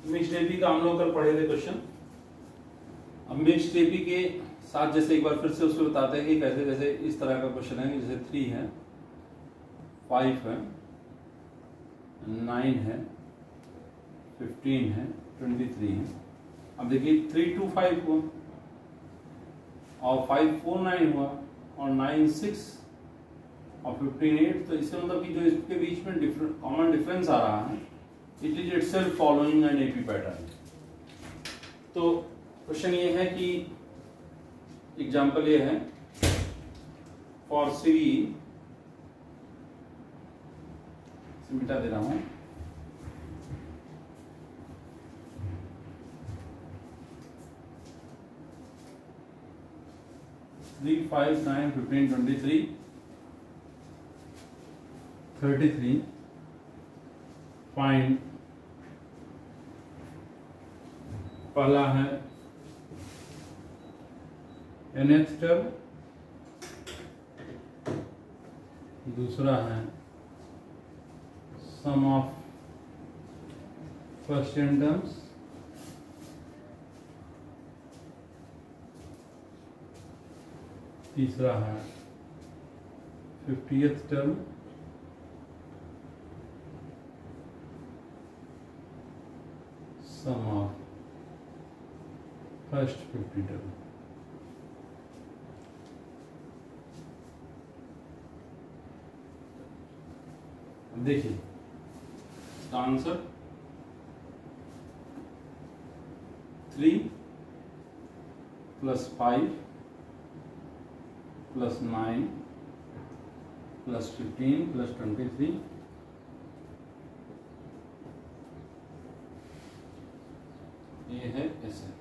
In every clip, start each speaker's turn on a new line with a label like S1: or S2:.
S1: Mixed AP का हम लोग कल पढ़े थे क्वेश्चन। अब मिक्स्ड एपी के साथ जैसे एक बार फिर से उसको बताते हैं कि कैसे जैसे इस तरह का क्वेश्चन है, जैसे 3 है, 5 है, 9 है, 15 है, 23 है। अब देखिए 3 2 5 हुआ और 5 4 9 हुआ और 9 6 और 15 8। तो इससे मतलब कि जो इसके बीच में कॉमन डिफरेंस आ रहा है, it is itself following an AP pattern. तो क्वेश्चन ये है कि एग्जांपल ये है फॉर सी, मिटा दे रहा हूं, थ्री 5 9 15 23 33 फाइंड। पहला है nth टर्म, दूसरा है sum of first n terms, तीसरा है 50th term, sum of first 50 term. देखिए इसका आंसर 3 + 5 + 9 + 15 + 23 ये है SN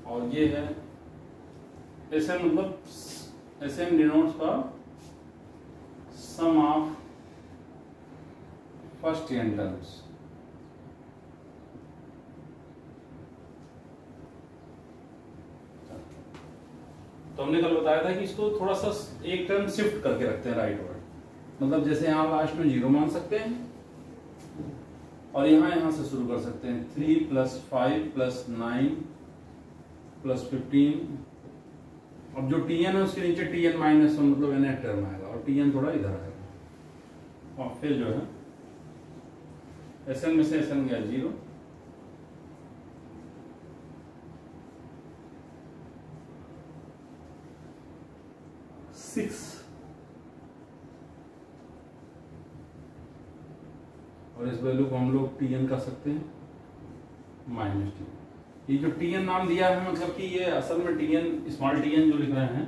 S1: और ये है SN, मतलब SN denotes for sum of first n terms. तो हमने कल बताया था कि इसको थोड़ा सा एक टर्म शिफ्ट करके रखते हैं राइट वर्ड, मतलब जैसे यहां लास्ट में 0 मान सकते हैं और यहां से शुरू कर सकते हैं 3 + 5 + 9 + 15। अब जो Tn है उसके नीचे Tn - 1 मतलब nth टर्म आएगा और Tn थोड़ा इधर आएगा और फिर जो है Sn में से Sn गया 0, और इस वैल्यू को हम लोग Tn कर सकते हैं -Tn। ये जो Tn नाम दिया है मतलब कि ये असल में Tn स्मॉल Tn जो लिख रहे हैं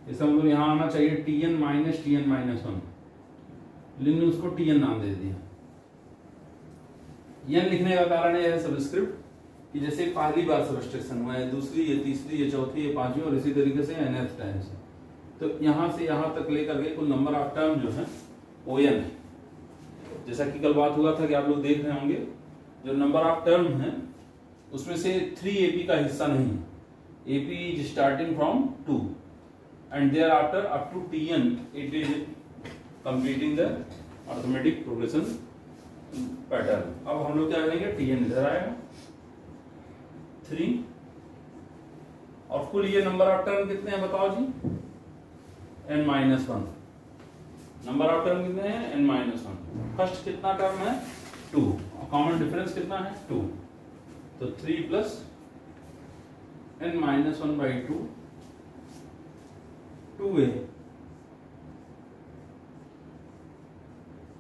S1: इसका मतलब यहाँ आना चाहिए Tn - Tn - 1, लेकिन उसको Tn नाम दे दिया। n लिखने का कारण यह है सबस्क्रिप्ट कि जैसे पहली बार सबस्ट्रैक्शन हुआ है, दूसरी, ये तीसरी, ये चौथी, ये पांचवी और इसी तरीके से nth टाइम से, तो यहां से यहां तक लेकर के कुल नंबर ऑफ टर्म जो है वो n है। जैसा कि कल बात हुआ था कि आप लोग देख रहे होंगे जो नंबर ऑफ टर्म है उसमें से 3 AP का हिस्सा नहीं है। AP is starting from 2 and thereafter up to Tn it is completing the arithmetic progression pattern. अब हम लोग क्या करेंगे, Tn इधर आएगा 3 और कुल ये नंबर ऑफ टर्म कितने हैं बताओ जी, n-1। नंबर ऑफ टर्म कितने हैं, n-1। फर्स्ट कितना टर्म है 2 और कॉमन डिफरेंस कितना है 2, तो 3 + n-1/2 2a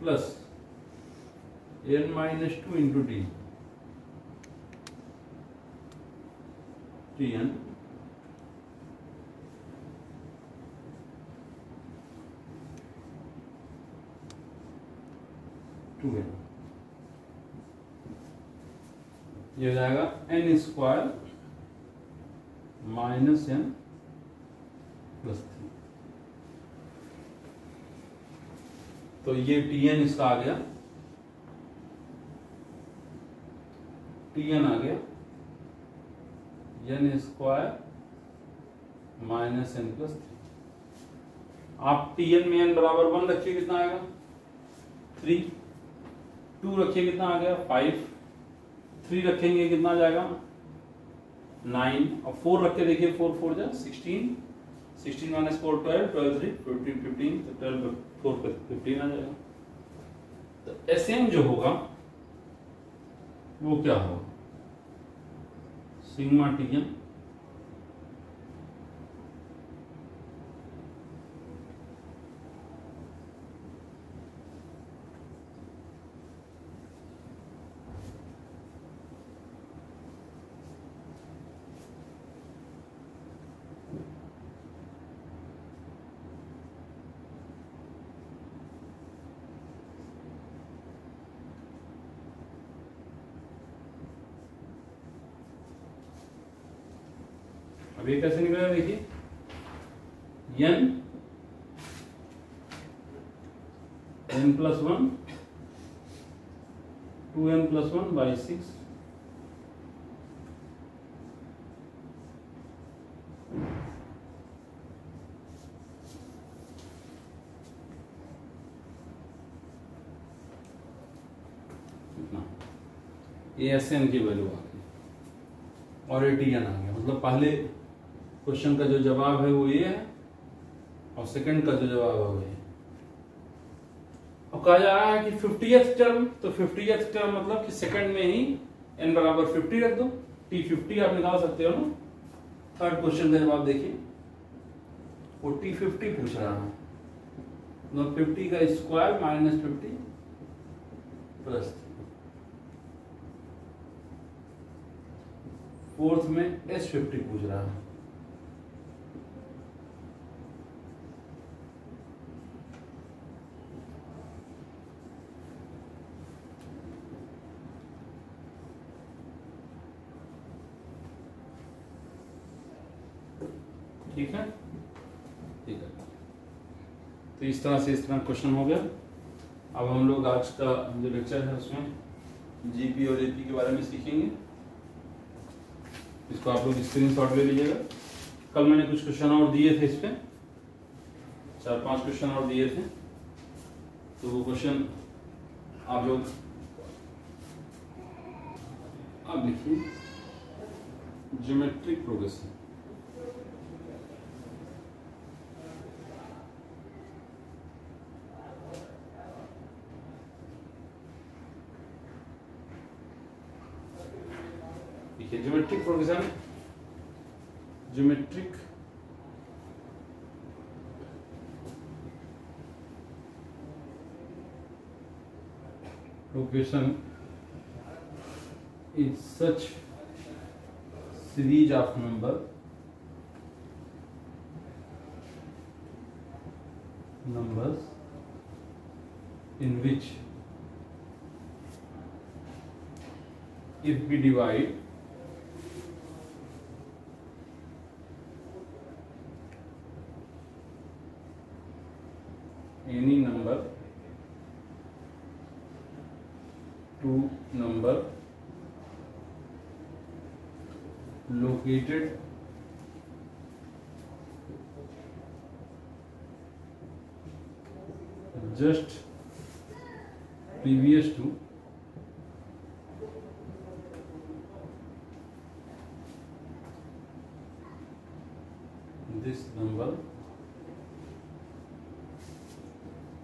S1: plus n-2 into t Tn ये हो जाएगा n² - n + 3। तो ये Tn इसका आ गया, Tn आ गया n² - n + 3। आप Tn में n = 1 रखिए, कितना आएगा 3 2 रखिए कितना आ गया 5, 3 रखेंगे कितना आ जाएगा 9, और 4 रख के देखिए 4 4 जा 16, 16 माइनस 4 12, 12 3 15 15, तो 12 4 पे 15 आ जाएगा। तो एसएम जो होगा वो क्या होगा, सिग्मा टीएम अब ये कैसे निकलेगा देखिए, n plus 1 2n plus 1 by 6 ये एसएन की वैल्यू आ गई और एटीएन आ गया। मतलब पहले क्वेश्चन का जो जवाब है वो ये है और सेकंड का जो जवाब है वो ये। अब कहा जा रहा है कि 50th टर्म, तो 50th टर्म मतलब कि सेकंड में ही n बराबर 50 रख दो, t50 आप निकाल सकते हो ना। थर्ड क्वेश्चन का जवाब देखिए, वो t50 पूछ रहा है, मतलब 50 का स्क्वायर माइनस 50 प्लस 3। फोर्थ में s50 पूछ रहा है, ठीक है, ठीक है। तो इस तरह क्वेश्चन हो गया। अब हम लोग आज का जो लेक्चर है उसमें जीपी और एपी के बारे में सीखेंगे। इसको आप लोग स्क्रीनशॉट ले लीजिएगा। कल मैंने कुछ क्वेश्चन और दिए थे, इस पे 4-5 क्वेश्चन और दिए थे, तो वो क्वेश्चन आप लोग अब लिखिए। Geometric progression, geometric progression, geometric progression is such series of numbers in which if we divide any number to number located just previous to this number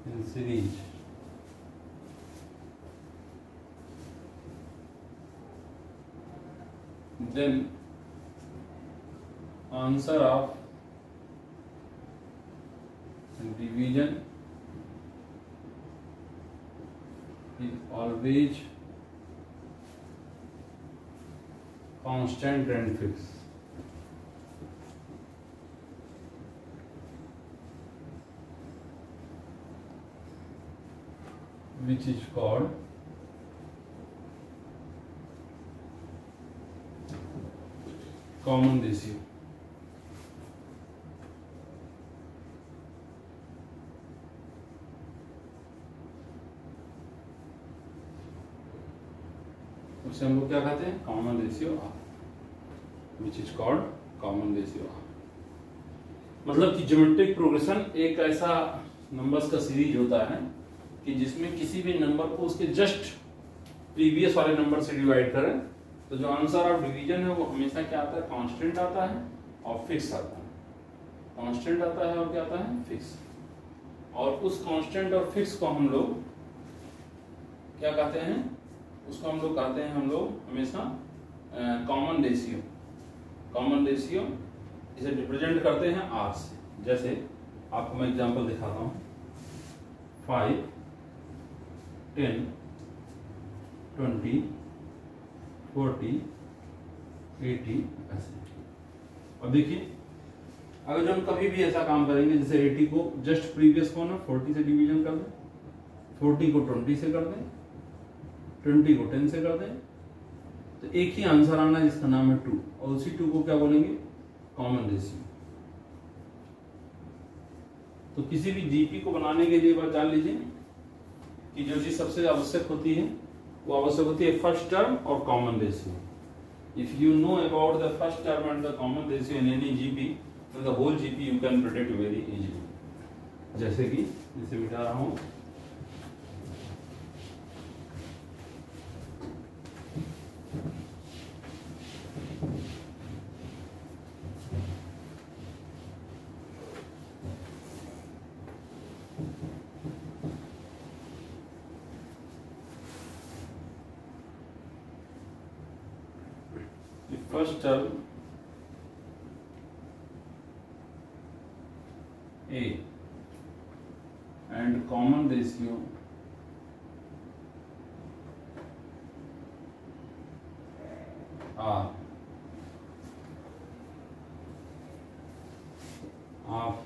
S1: in series then answer of division is always constant and fixed. Which is called common ratio. उसे हम लोग क्या कहते हैं, common ratio R, which is called common ratio R. मतलब कि geometric progression एक ऐसा नंबर्स का सीरीज होता है कि जिसमें किसी भी नंबर को उसके जस्ट प्रीवियस वाले नंबर से डिवाइड करें तो जो आंसर ऑफ डिवीजन है वो हमेशा क्या आता है, कांस्टेंट आता है और फिक्स आता है। कांस्टेंट आता है और क्या आता है, फिक्स। और उस कांस्टेंट और फिक्स को हम लोग क्या कहते हैं, उसको हम लोग कहते हैं हम लोग हमेशा कॉमन रेशियो। कॉमन रेशियो इसे रिप्रेजेंट करते हैं आर से। जैसे आपको मैं एग्जांपल दिखाता हूं, 5, 10, 20, 40, 80 ऐसे। अब देखिए अगर जो हम कभी भी ऐसा काम करेंगे जैसे 80 को जस्ट प्रीवियस को ना 40 से डिवीजन कर दें, 40 को 20 से कर दें, 20 को 10 से कर दें, तो एक ही आंसर आना जिसका नाम है 2, और उसी 2 को क्या बोलेंगे, कॉमन रेशियो। तो किसी भी जीपी को बनाने के लिए बात जान लीजिए कि जो चीज सबसे आवश्यक होती है वो आवश्यक होती है फर्स्ट टर्म और common ratio. If you know about the first term and the common ratio in any GP, then the whole GP you can predict very easily। जैसे कि इसे मिटा रहा हूं, first term A and common ratio R of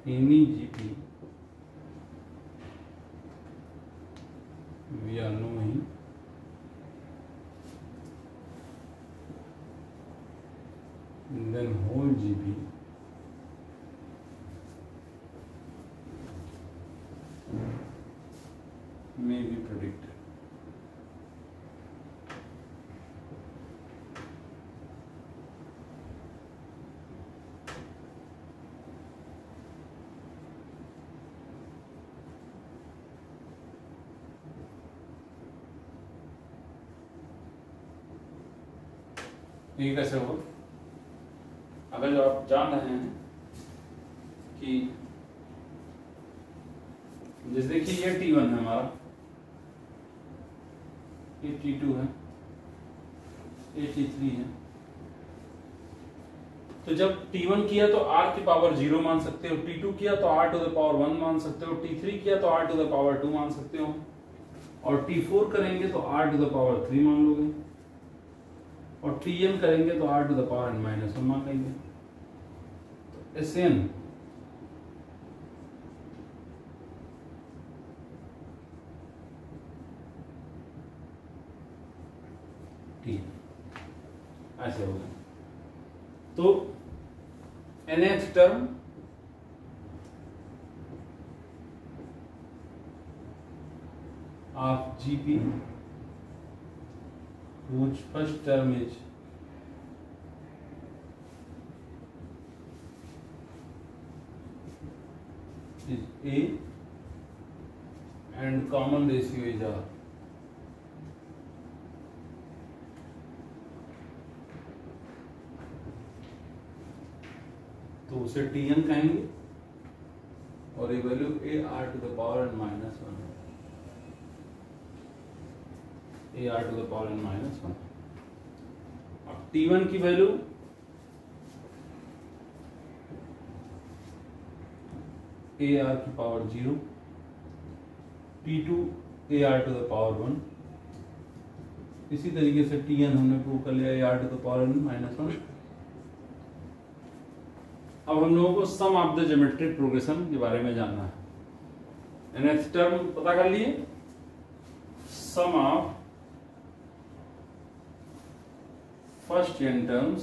S1: any GP we are knowing then whole GP may be predicted। ये कैसे हो, अगर जो आप जान रहे हैं कि जैसे देखिए ये T1 है हमारा, ये T2 है, ये T3 है, तो जब T1 किया तो R की पावर 0 मान सकते हो, T2 किया तो R टू द पावर 1 मान सकते हो, T3 किया तो R टू द पावर 2 मान सकते हो, और T4 करेंगे तो R टू द पावर 3 मान लोगे, और Tn करेंगे तो R to the power n-1 मान लेंगे। तो Sn ऐसे हो गया। तो nth term of GP whose first term is A and common ratio is R। तो उसे Tn कहेंगे और ये value AR to the power n-1, AR to the power n-1। अब T1 की वैल्यू AR की power 0, T2 AR to the power 1। इसी तरीके से Tn हमने प्रूव कर लिया AR to the power n-1। अब हम लोगों को सम ऑफ द ज्योमेट्रिक प्रोग्रेशन के बारे में जानना है। nth टर्म पता कर लिए, sum of first n terms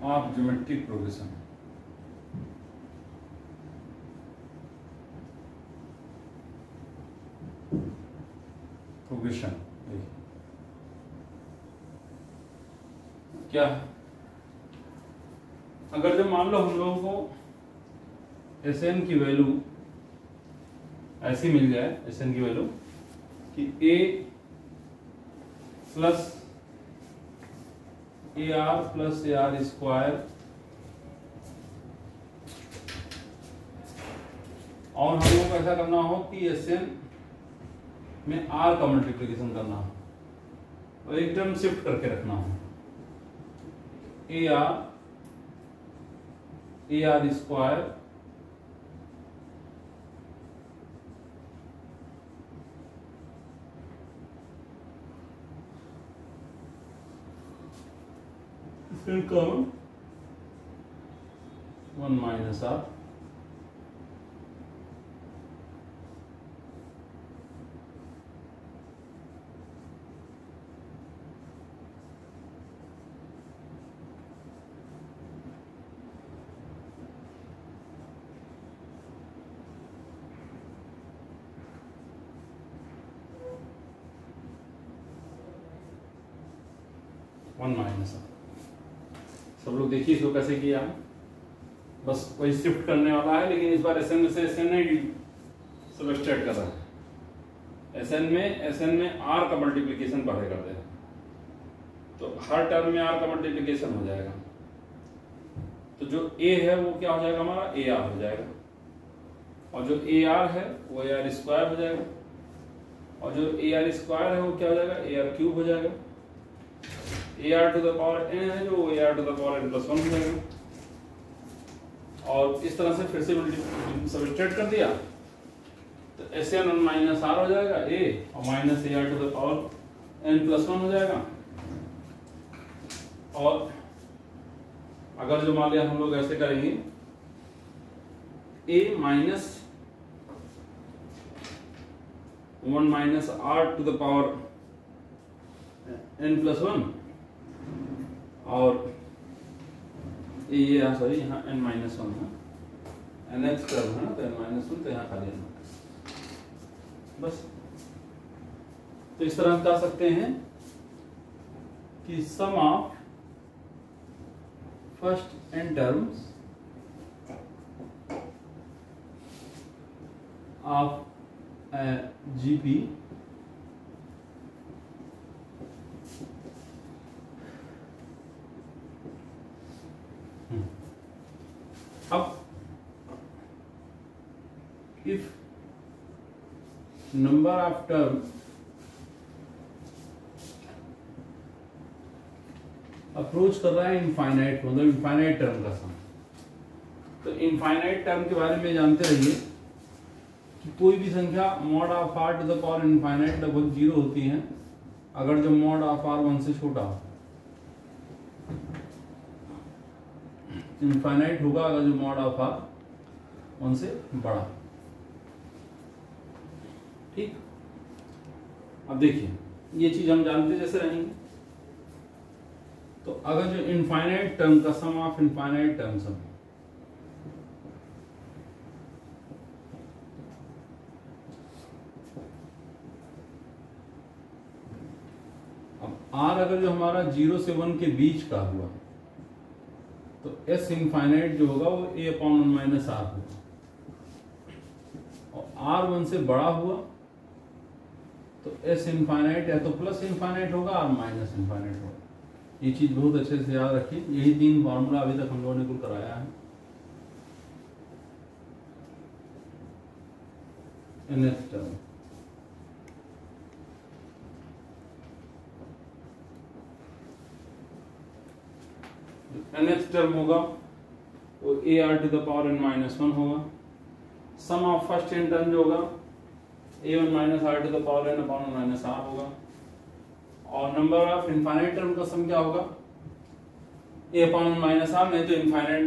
S1: of geometric progression. Progression क्या है? अगर जब मान लो हम लोगों को एस एन की वैल्यू ऐसी मिल जाए, एस एन की वैल्यू कि a plus a r plus a are square, और हम लोग को ऐसा करना हो कि एस एन में आर का मल्टीप्लिकेशन करना हो और एक टर्म शिफ्ट करके रखना हो, ए आर स्क्वायर फिर common 1 minus r, one minus r. सब लोग देखिए इसको कैसे किया है, बस वही शिफ्ट करने वाला है, लेकिन इस बार एस एन में से एस एन नहीं सबस्ट्रैक्ट कर रहा है। एस एन में आर का मल्टीप्लिकेशन पहले कर दे, तो हर टर्म में आर का मल्टीप्लिकेशन हो जाएगा। तो जो ए है वो क्या हो जाएगा हमारा, ए आर हो जाएगा, और जो ए आर है वो ए आर स्क्वायर हो जाएगा, और जो ए आर स्क्वायर है वो क्या हो जाएगा, ए आर क्यूब हो जाएगा। A R to the power N है जो A R to the power N plus 1 हो जाएगा, और इस तरह से फिर से सबस्ट्रेट कर दिया तो एस एन माइनस आर हो जाएगा ए, और minus A R to the power N plus 1 हो जाएगा। और अगर जो मान लिया हम लोग ऐसे करेंगे a minus 1 minus are to the power N plus 1, और ये सॉरी यहाँ n माइनस 1 है, nth टर्म है ना, तो n माइनस 1, तो यहाँ खाली n, बस। तो इस तरह हम कह सकते हैं कि sum of first n terms of GP अब if number of term approach कर रहा है इनफाइनाइट, मतलब इनफाइनाइट टर्म का सम, तो इनफाइनाइट टर्म के बारे में जानते रहिए कि कोई भी संख्या mod of R to the power infinite लगभग 0 होती है अगर जो मॉड ऑफ आर 1 से छोटा हो, इनफाइनाइट होगा अगर जो मॉड ऑफ आर 1 से बड़ा। ठीक, अब देखिए ये चीज हम जानते जैसे रहेंगे, तो अगर जो इनफाइनाइट टर्म का सम ऑफ इनफाइनाइट टर्म सम, अब आर अगर जो हमारा 0 से 1 के बीच का हुआ तो एस इनफाइनाइट जो होगा वो a अपॉन 1 माइनस आर होगा, और आर 1 से बड़ा हुआ तो एस इनफाइनाइट या तो प्लस इनफाइनाइट होगा और माइनस इनफाइनाइट होगा। ये चीज बहुत अच्छे से याद रखिए, यही 3 फॉर्मूला अभी तक हम लोगों ने कुल कराया है। nth टर्म nth टर्म होगा वो A R to the power n minus 1 होगा, sum of first n term जो होगा a1 minus are to the power n upon minus R होगा, और नंबर ऑफ इनफाइनाइट टर्म का सम क्या होगा a अपॉन माइनस आर, नहीं तो इनफाइनाइट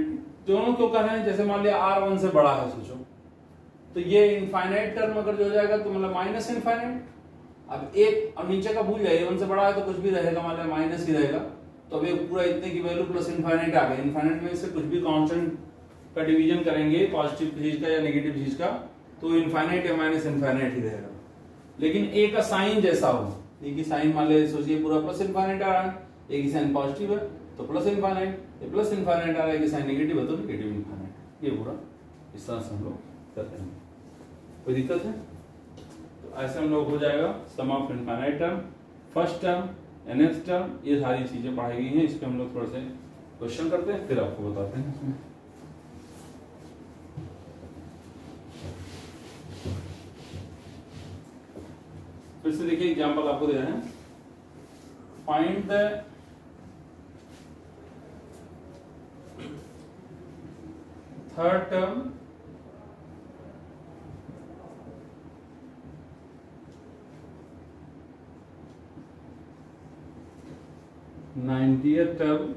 S1: दोनों क्यों कर रहे हैं, जैसे मान लिया r 1 से बड़ा है सोचो, तो ये इनफाइनाइट टर्म अगर जो हो जाएगा तो मतलब माइनस इनफाइनाइट। अब एक और नीचे का भूल जाइए, 1 से बड़ा है तो कुछ भी रहेगा, मान लिया माइनस ही रहेगा, तो अब ये पूरा इतने की वैल्यू प्लस इनफाइनाइट आ गई। इनफाइनाइट में से कुछ भी कांस्टेंट का डिवीजन करेंगे पॉजिटिव चीज का या नेगेटिव चीज का, तो इनफाइनाइट या माइनस इनफाइनाइट ही रहेगा। लेकिन ए का साइन जैसा हो, ए की साइन मान ले सोचिए पूरा प्लस इनफाइनाइट आ रहा है, ए की साइन पॉजिटिव है तो प्लस इनफाइनाइट, ये प्लस इनफाइनाइट आ रहा है, ए की साइन नेगेटिव है तो नेगेटिव इनफाइनाइट, ये पूरा इस तरह से हम लोग करते हैं। कोई दिक्कत है? तो ऐसे हम लोग हो जाएगा sum of infinite term, first term, nth term, ये सारी चीजें पढ़ाई गई हैं। इस पे हम लोग थोड़े से क्वेश्चन करते हैं, फिर आपको बताते हैं इसमें। फिर से देखिए एग्जांपल आपको दे रहे हैं। Find the third term ninetieth term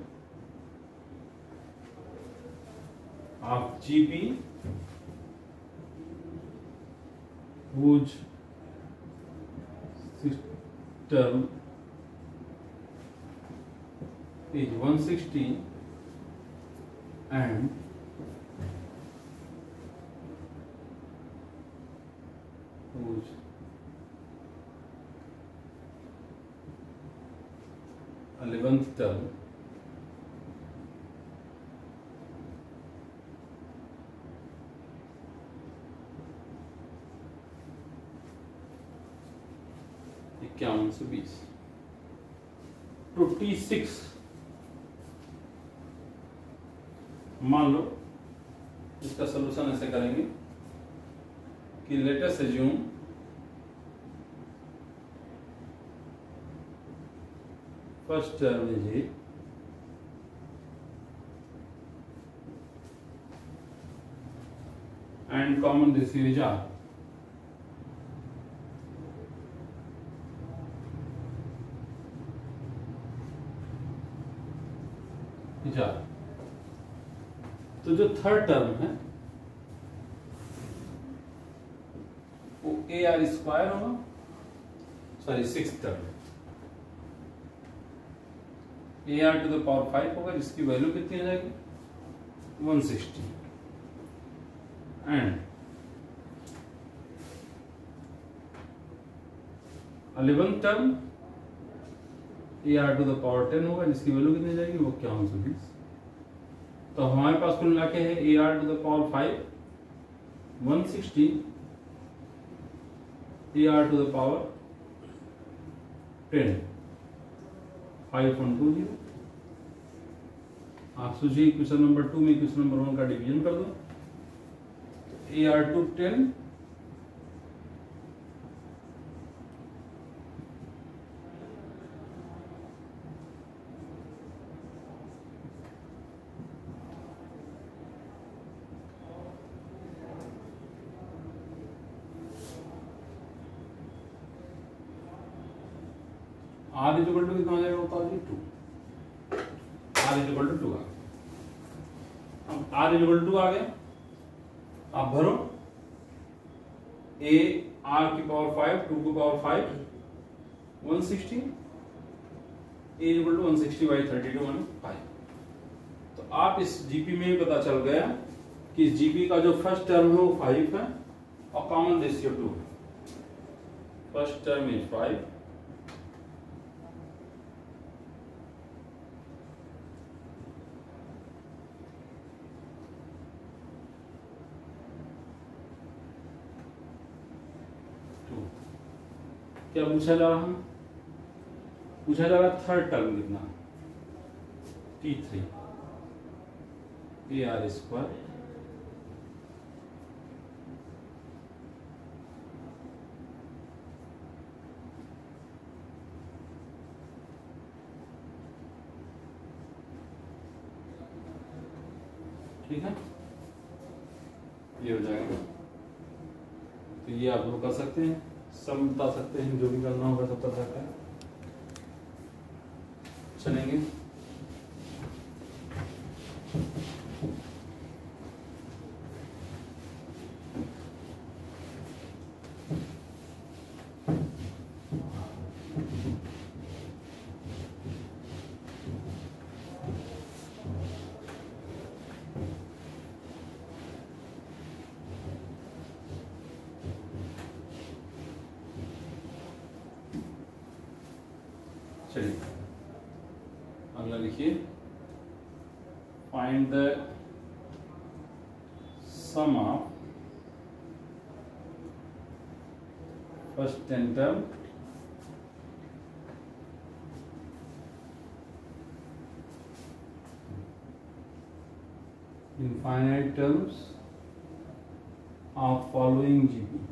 S1: of GP whose term is 160 and whose eleventh term इक्यावन से 20 26। मान लो इसका सलूशन ऐसे करेंगे कि let us assume first term is A and common ratio is R. तो जो थर्ड टर्म है वो AR स्क्वायर होगा, sorry six term AR to the power 5 होगा, जिसकी वैल्यू कितनी आ जाएगी 160 and 11th term AR to the power 10 होगा, जिसकी वैल्यू कितनी आ जाएगी वो 2120। तो हमारे पास कुल मिला के है AR to the power 5 160 AR to the power 10 5120। आप सोचिए क्वेश्चन नंबर 2 में क्वेश्चन नंबर 1 का डिवीजन कर दो। AR to 10 R is equal to कितना आ जाएगा बताओ जी 2। R इज इक्वल टू 2 आ गया। अब R इज इक्वल टू 2 आ गया, आप भरो A R की पावर 5 2 की power 5 160 A is equal to 160 by 32 one 5। तो आप इस GP में पता चल गया कि इस GP का जो फर्स्ट टर्म है वो 5 है और कॉमन रेशियो 2 है। फर्स्ट टर्म इज 5 क्या पूछा जा रहा है? पूछा जा रहा है थर्ड टर्म कितना T3 AR स्क्वायर ठीक है, ये हो जाएगा। तो ये आप लोग कर सकते हैं, सब बता सकते हैं, जो भी करना होगा सब कर सकते हैं। चलेंगे चलिए अगला लिखिए, find the sum of first 10 term in finite terms of following GP.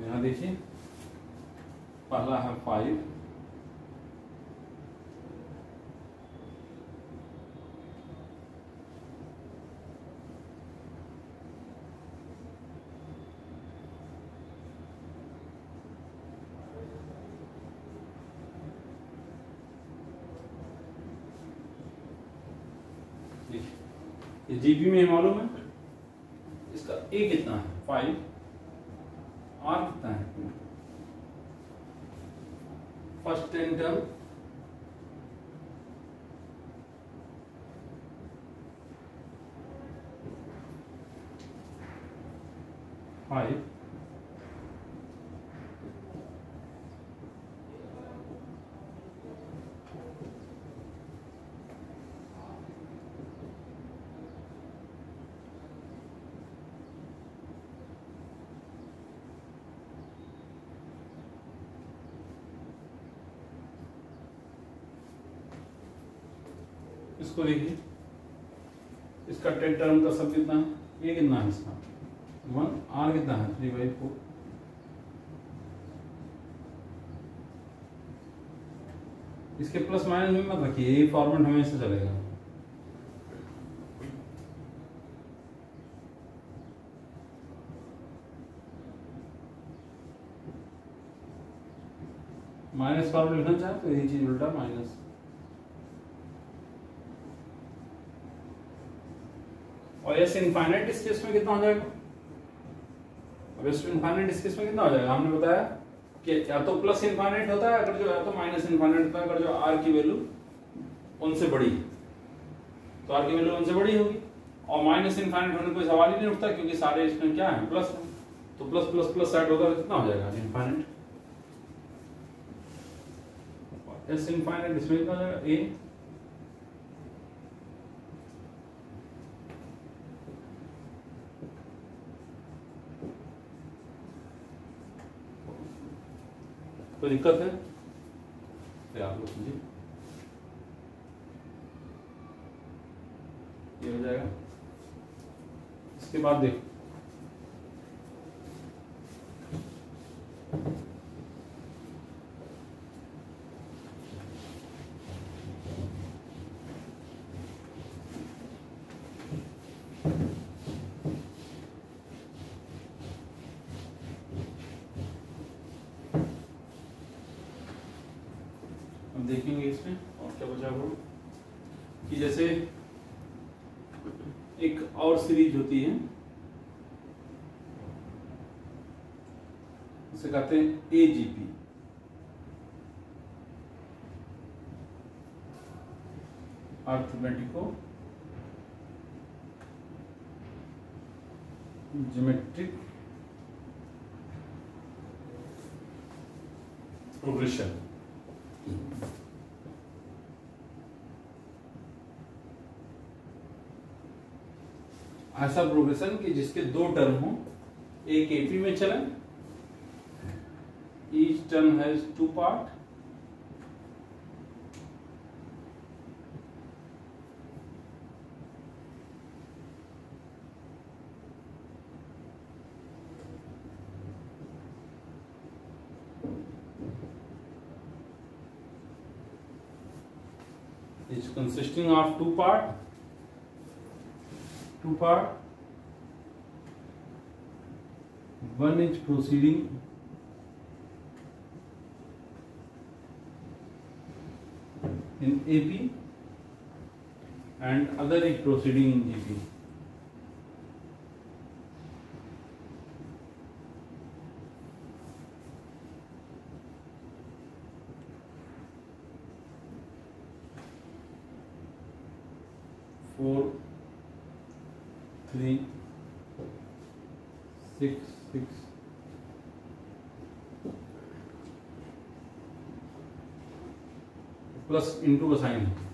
S1: यहाँ देखिए पहला है 5, ये जीपी में मालूम है इसका ए कितना है 5, आर कितना है 2, फर्स्ट 10 टर्म फाइव, इसको देखिए इसका 10 टर्म का सब कितना है, ये कितना है इसका 1, आर कितना है 3/4, इसके प्लस माइनस में मत रखिए, ये फॉर्मेट हमेशा चलेगा। माइनस फॉर्मेट लिखना चाहे तो यही चीज उल्टा माइनस, और एस इनफाइनाइट इस केस में कितना हो जाएगा, अब एस इनफाइनाइट इस केस में कितना हो जाएगा, हमने बताया कि या तो प्लस इनफाइनाइट होता है अगर जो, या तो माइनस इनफाइनाइट होता है अगर जो आर की वैल्यू उनसे बड़ी है, तो आर की वैल्यू उनसे बड़ी होगी, और माइनस इनफाइनाइट होने का कोई सवाल ही नहीं उठता क्योंकि सारे इसमें क्या है प्लस है, तो प्लस प्लस प्लस साइड होगा कितना हो जाएगा इनफाइनाइट, एस इनफाइनाइट इसमें कितना हो जाएगा ए, कोई दिक्कत है तो आप लोग समझिए, ये हो जाएगा। इसके बाद देखो देखेंगे इसमें और क्या बचा वो कि जैसे एक और सीरीज होती है, इसे कहते हैं एजीपी, अर्थमेटिको ज्योमेट्रिक प्रोग्रेशन। ऐसा प्रोग्रेशन कि जिसके दो टर्म हो, एक एपी में चले, each term has 2 part, is consisting of 2 part, one is proceeding in AP and other is proceeding in GP. Four, 3, 6, 6, plus into का साइन है।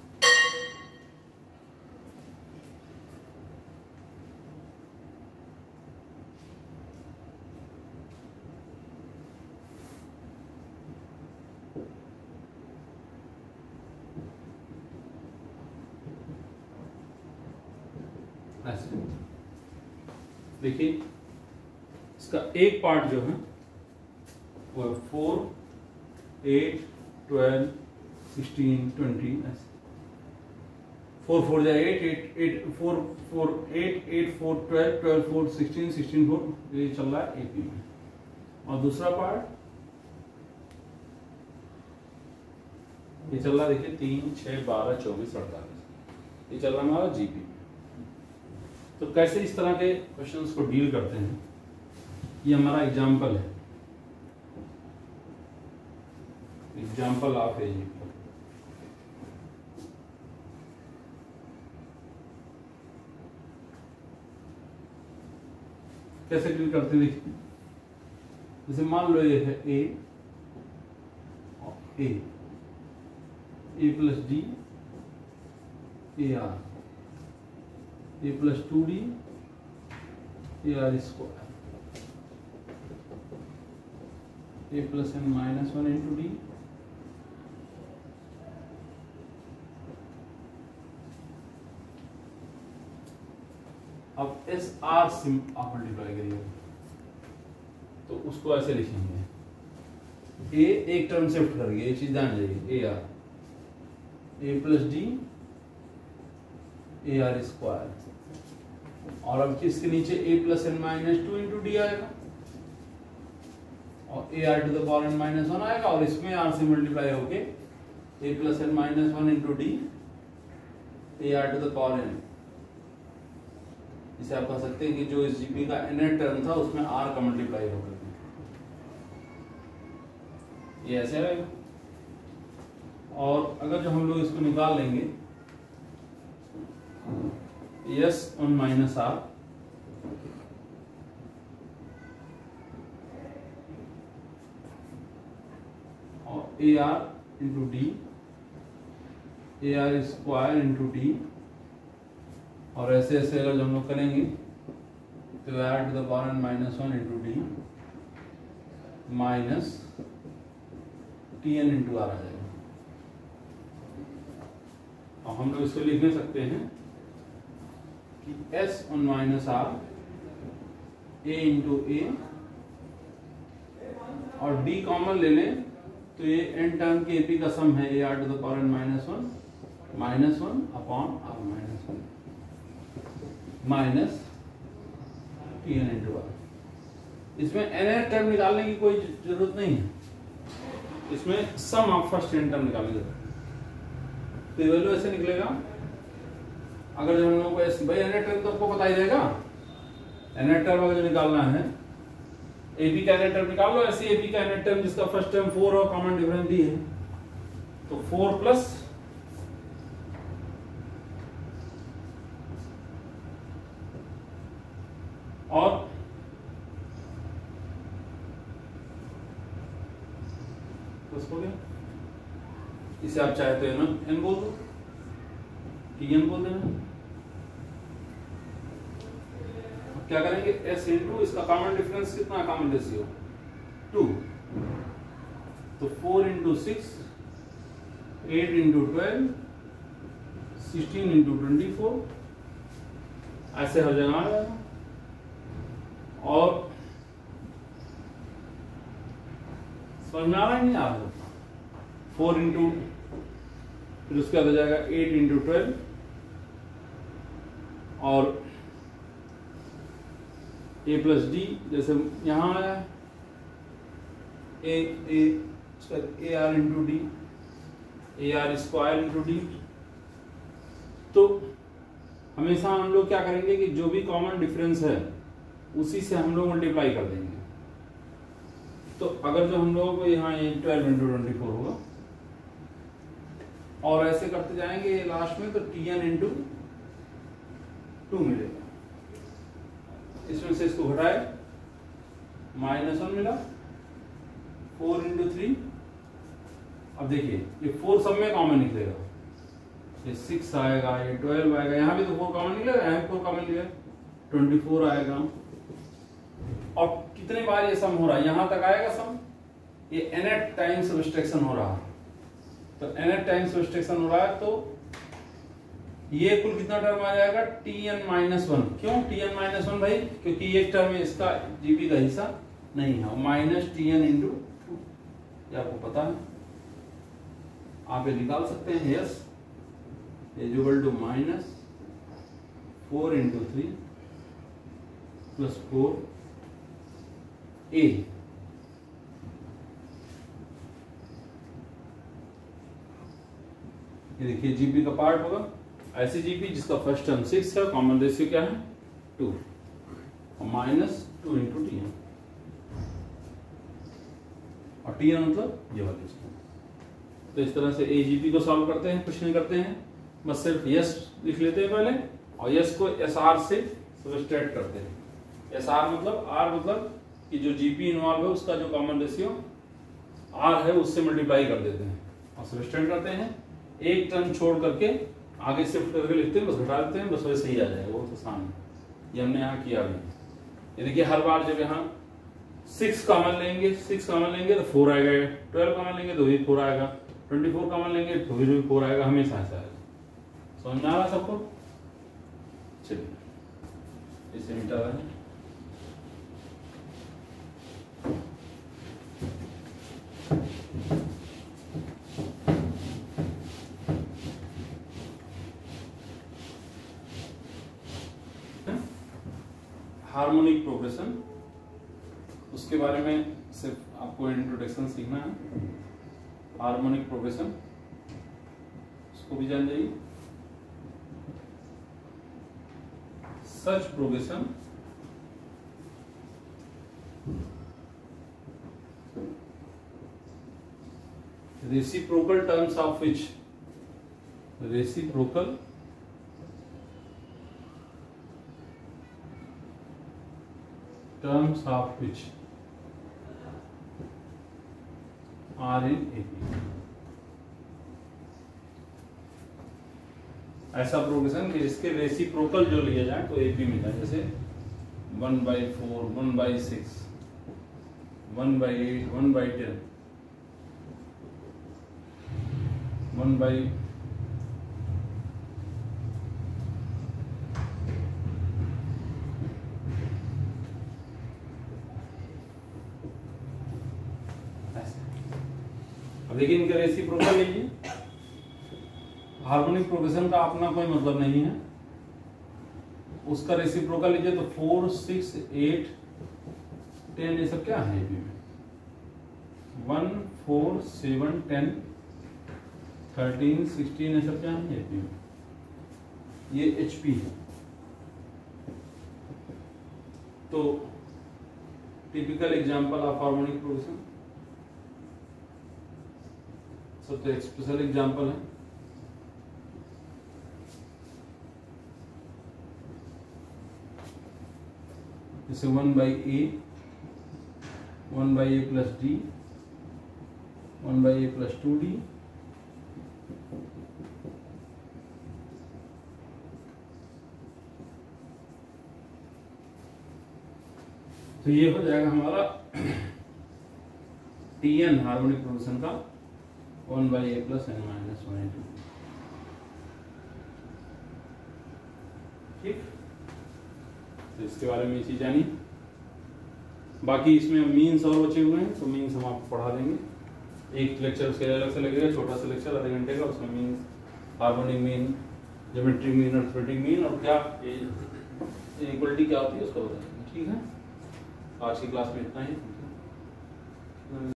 S1: ऐसे देखिए इसका एक पार्ट जो है वो 4, 8, 12, 16, 20 ऐसे 4 4 जाए 8 8 4 4 8 8 4 12 12 4 16 16 4 ये चल रहा है एपी में। और दूसरा पार्ट ये चल रहा है देखिए 3 6 12 24 48 ये चल रहा है हमारा जीपी में। तो कैसे इस तरह के क्वेश्चंस को डील करते हैं, ये हमारा एग्जाम्पल है, एग्जाम्पल ऑफ ए जीपी। कैसे डील करते हैं देखिए, जैसे मान लो ये है a plus D A R A plus 2d a are square a plus n minus 1 into d अब एस आर सिम आप मल्टीप्लाई करिए तो उसको ऐसे लिखेंगे, ए एक टर्म शिफ्ट करिए, ये चीज ध्यान जाइए, A R A plus D A R square, और अब इसके नीचे a plus N minus 2 into D आएगा और ए R to the power N minus 1 आएगा, और इसमें आर से मल्टीप्लाई होके a plus N minus 1 into D A R to the power N. इसे आप कह सकते हैं कि जो इस जीपी का nth टर्म था उसमें r का मल्टीप्लाई होगा, ये ऐसे आएगा। और अगर जो हम लोग इसको निकाल लेंगे एस ऑन माइनस आर और ए r into D A R square into d, और ऐसे ऐसे अगर हम लोग करेंगे तो r to the power N minus 1 into d minus T N into r आ जाएगा। और हम लोग इसको लिख नहीं सकते हैं कि s on minus r a into a, और d कॉमन ले लें तो ये n टर्म के एपी का सम है, A R to the power N minus 1 upon R minus 1 minus T N into R. इसमें nth टर्म निकालने की कोई जरूरत नहीं है, इसमें sum of first n term निकालने की जरूरत है। तो वैल्यू ऐसे निकलेगा, अगर जो हम लोगों को भाई nth टर्म तो आपको पता ही देगा, nth टर्म अगर जो निकालना है एपी का nth टर्म निकाल लो, ऐसे एपी का nth टर्म जिसका फर्स्ट टर्म 4 और कॉमन डिफरेंस डी है, तो 4 प्लस और प्लस हो गया, इसे आप चाहे तो एन बोल दो, टी एन बोल देना। क्या करेंगे s इंटू इसका कॉमन डिफरेंस कितना, कॉमन रेशियो 2, तो 4 इंटू 6 8 इंटू 12 16 इंटू 24 ऐसे हर जगह आ जाएगा। और समझ में आ रहा है नहीं आ रहा, 4 इंटू फिर उसके बाद आ जाएगा 8 इंटू 12 और a प्लस डी, जैसे यहां आया ए r into D A R square into D. तो हमेशा हम लोग क्या करेंगे कि जो भी कॉमन डिफरेंस है उसी से हम लोग मल्टीप्लाई कर देंगे। तो अगर जो हम लोगों को यहाँ 12 इंटू 24 होगा और ऐसे करते जाएंगे लास्ट में, तो टी एन इंटू 2 मिलेगा। इसमें से इसको घटाए -1 मिला, 4 इंटू 3 अब देखिए ये 4 सब में कॉमन निकलेगा, ये 6 आएगा, ये 12 आएगा, यहाँ भी तो 4 कॉमन निकलेगा, यहाँ भी 4 कॉमन निकलेगा, 24 आएगा। और कितने बार ये सम हो रहा है, यहां तक आएगा सम, ये nth टाइम सब्ट्रैक्शन हो रहा है, तो nth टाइम सब्ट्रैक्शन हो रहा है, तो ये कुल कितना टर्म आ जाएगा, tn-1। क्यों tn-1 भाई, क्योंकि एक टर्म है इसका जीपी का हिस्सा नहीं है, माइनस tn×2, ये आपको पता है, आप ये निकाल सकते हैं, S equal to minus 4×3 plus 4a। ये देखिए जीपी का पार्ट होगा ऐसे जीपी जिसका फर्स्ट टर्म 6 है, कॉमन रेशियो क्या है 2, और माइनस 2×tn, और tn मतलब ये वाली चीज। तो इस तरह से एजीपी को सॉल्व करते हैं, कुछ नहीं करते हैं, बस सिर्फ यस लिख लेते हैं पहले, और यस को एसआर से सब्ट्रैक्ट करते हैं। एसआर मतलब आर मतलब कि जो जीपी इन्वॉल्व है उसका जो कॉमन रेशियो आर है उससे मल्टीप्लाई कर देते हैं और सब्ट्रैक्ट करते हैं। एक टर्म छोड़ करके आगे शिफ्ट करके लिखते हैं, बस घटा देते हैं, बस वैसे ही आ जाएगा, बहुत आसान है। ये हमने यहाँ किया भी। ये देखिए हर बार जब यहाँ 6 कॉमन लेंगे, 6 कॉमन लेंगे तो 4 आएगा, 12 कॉमन लेंगे तो भी 4 आएगा, 24 कॉमन लेंगे तो भी 4 आएगा, हमेशा ऐसा आएगा। समझ में आ रहा सबको? चलिए इसे मिटा रहे हैं। हार्मोनिक प्रोग्रेशन, उसके बारे में सिर्फ आपको इंट्रोडक्शन सीखना है। हार्मोनिक प्रोग्रेशन उसको भी जान जाइए। सच progression reciprocal terms of which reciprocal terms of which are in AP। ऐसा प्रोग्रेशन कि जिसके रेसिप्रोकल जो लिया जाए तो एपी में जाए, जैसे 1/4, 1/6, 1/8, 1/10, 1/, अब देखिए इनका रेसिप्रोकल लीजिए। हार्मोनिक प्रोग्रेशन का अपना कोई मतलब नहीं है, उसका रेसिप्रोकल लीजिए तो 4, 6, 8, 10 ये सब क्या है एपी में, 1, 4, 7, 10, 13, 16 ये सब क्या है एपी में, ये एचपी है। तो typical example of harmonic progression, सब तो स्पेशल एग्जांपल है। जैसे 1/a, 1/a plus d, 1/a plus 2d, तो ये हो जाएगा हमारा Tn हार्मोनिक प्रोग्रेशन का 1/a प्लस n-1/2। ठीक, तो इसके बारे में चीज जानी। बाकी इसमें मीन्स और बचे हुए हैं, तो मीन्स हम आपको पढ़ा देंगे। एक लेक्चर उसके अलग से लगेगा, छोटा सा लेक्चर आधे घंटे का, उसमें means, harmonic mean, geometric mean, arithmetic mean और क्या इक्वलिटी क्या होती है उसको बताएंगे। ठीक है, आज की क्लास में इतना ही।